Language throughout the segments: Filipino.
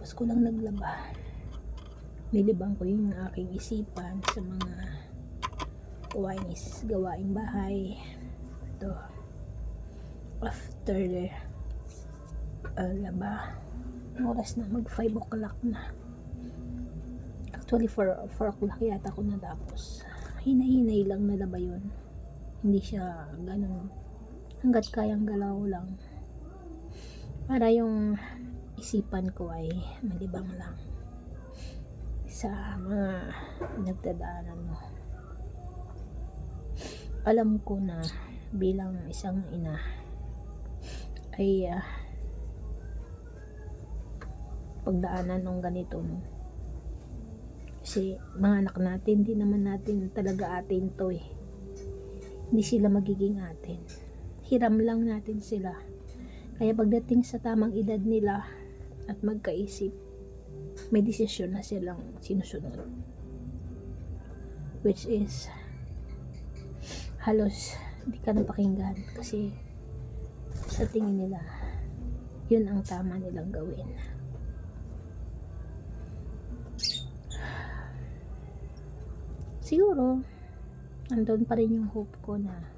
Kakatapos ko lang naglaba. Nilibang ko yung aking isipan sa mga gawaing bahay. Ito, after laba, oras na, mag 5 o'clock na. Actually 4 o'clock yata ako natapos. Hinay-hinay lang nalaba yun. Hindi siya ganun, hanggat kayang galaw lang, para yung isipan ko ay malibang lang sa mga nagdadaanan mo. Alam ko na bilang isang ina ay pagdaanan ng ganito, no? Kasi mga anak natin, hindi naman natin talaga atin to eh. Hindi sila magiging atin. Hiram lang natin sila. Kaya pagdating sa tamang edad nila at magkaisip, may desisyon na silang sinusunod, which is halos hindi ka napakinggan kasi sa tingin nila yun ang tama nilang gawin. Siguro andun pa rin yung hope ko na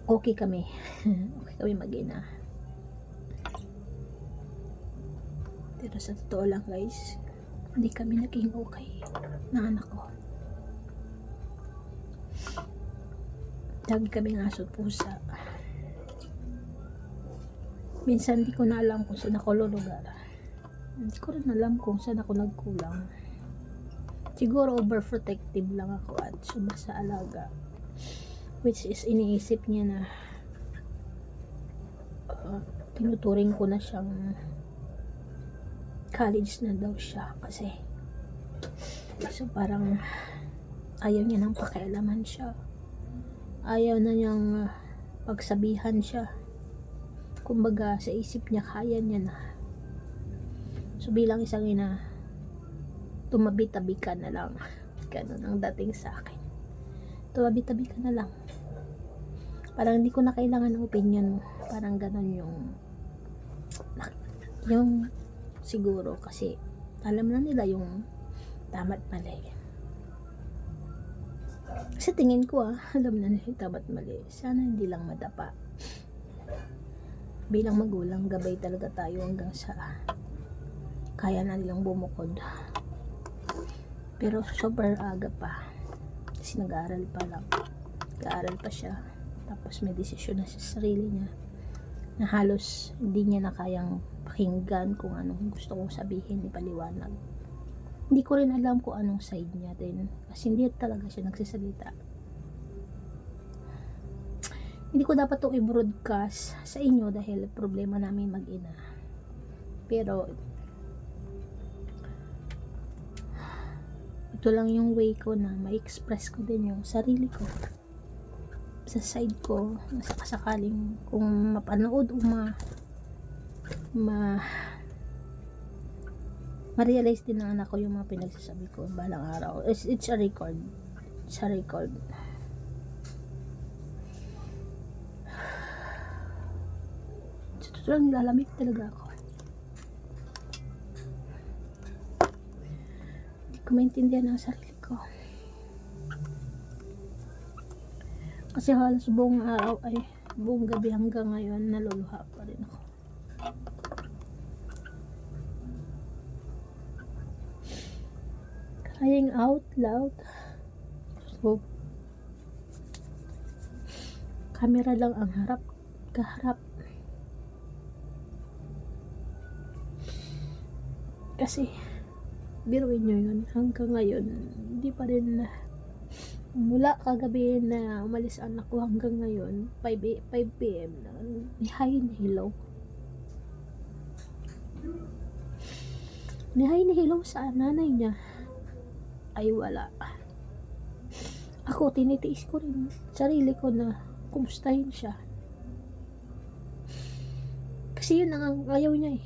okay kami okay kami mag-ina. Pero sa totoo lang guys, hindi kami naging okay ng anak ko. Lagi kaming aso pusa. Minsan di ko na alam kung saan ako lulugar. Hindi ko rin alam kung saan ako nagkulang. Siguro overprotective lang ako at sobra sa alaga, which is iniisip niya na tinuturing ko na siyang college na daw siya kasi so parang ayaw niya nang pakialaman siya, ayaw na niyang pagsabihan siya. Kumbaga sa isip niya kaya niya na. So bilang isang ina, tumabi-tabi ka na lang. Ganun ang dating sa akin. Tumabi-tabi ka na lang. Parang hindi ko na kailangan ng opinion mo. Parang ganun yung siguro kasi alam na nila yung tama't mali. Kasi tingin ko alam na nila yung tama't mali. Sana hindi lang madapa. Bilang magulang, gabay talaga tayo hanggang sa kaya na nilang bumukod. Pero super aga pa kasi nag-aaral pa lang. Nag-aaral pa siya, tapos may desisyon na sa sarili niya na halos hindi niya na kayang pakinggan kung anong gusto kong sabihin, ipaliwanag. Hindi ko rin alam kung anong side niya din kasi hindi talaga siya nagsasalita. Hindi ko dapat itong i-broadcast sa inyo dahil problema namin mag-ina. Pero ito lang yung way ko na ma-express ko din yung sarili ko sa side ko, sakasakaling kung mapanood o ma-realize din ng anak ko yung mga pinagsasabi ko balang araw. It's a record. It's a record. Sa totoo lang, nilalamig talaga ako. Hindi ko maintindihan ang sarili ko. Kasi halos buong araw ay buong gabi hanggang ngayon naluluha pa rin ako. Crying out loud. So, camera lang ang kaharap. Kasi, biruin nyo yun, hanggang ngayon, hindi pa rin mula kagabi na umalis anak ko hanggang ngayon, 5 p.m. na, nihay na hilaw. Nihay na hilaw sa nanay niya ay wala. Ako, tinitiis ko rin sarili ko na kumustahin siya. Kasi yun ang ayaw niya eh.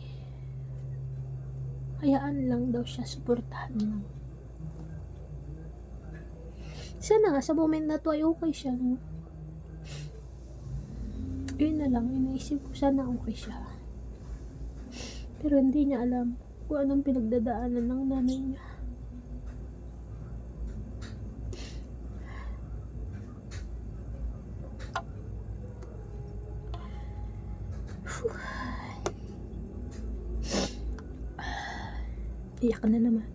Hayaan lang daw siya, suportahan lang. Sana nga sa moment na to ay okay siya, no? Yun na lang, iniisip ko sana okay siya. Pero hindi niya alam kung anong pinagdadaanan ng nanay niya. Iyak na naman.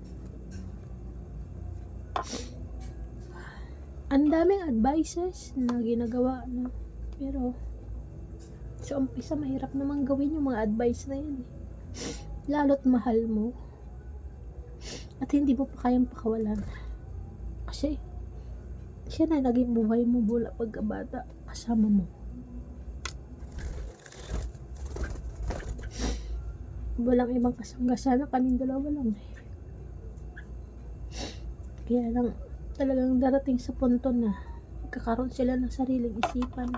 Ang daming advices na ginagawa, no? Pero sa umpisa mahirap namang gawin yung mga advice na yun. Lalo't mahal mo at hindi mo pa kayang pakawalan. Kasi siya na naging buhay mo mula pagkabata, kasama mo. Walang ibang kasangga, kaming dalawa lang eh. Kaya lang talagang darating sa punto na magkakaroon sila ng sariling isipan.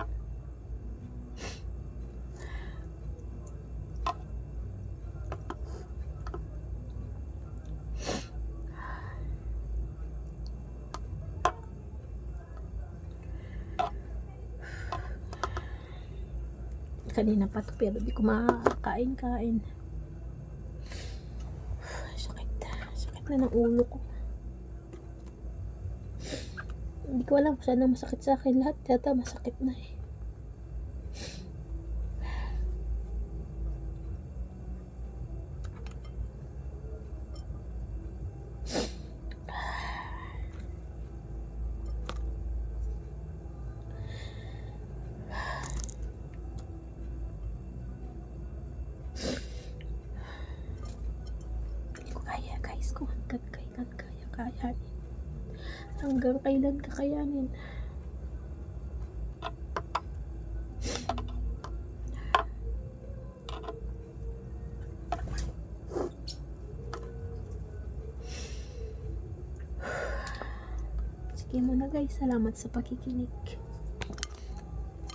Kanina pa to pero di ko makakain-kain. Sakit na ng ulo ko. Hindi ko alam kung saan na masakit sa akin. Lahat yata masakit na eh. Hindi ko kaya guys, kung hanggang kailan kaya kayanin. Hanggang kailan kakayanin. Sige muna guys, salamat sa pakikinig.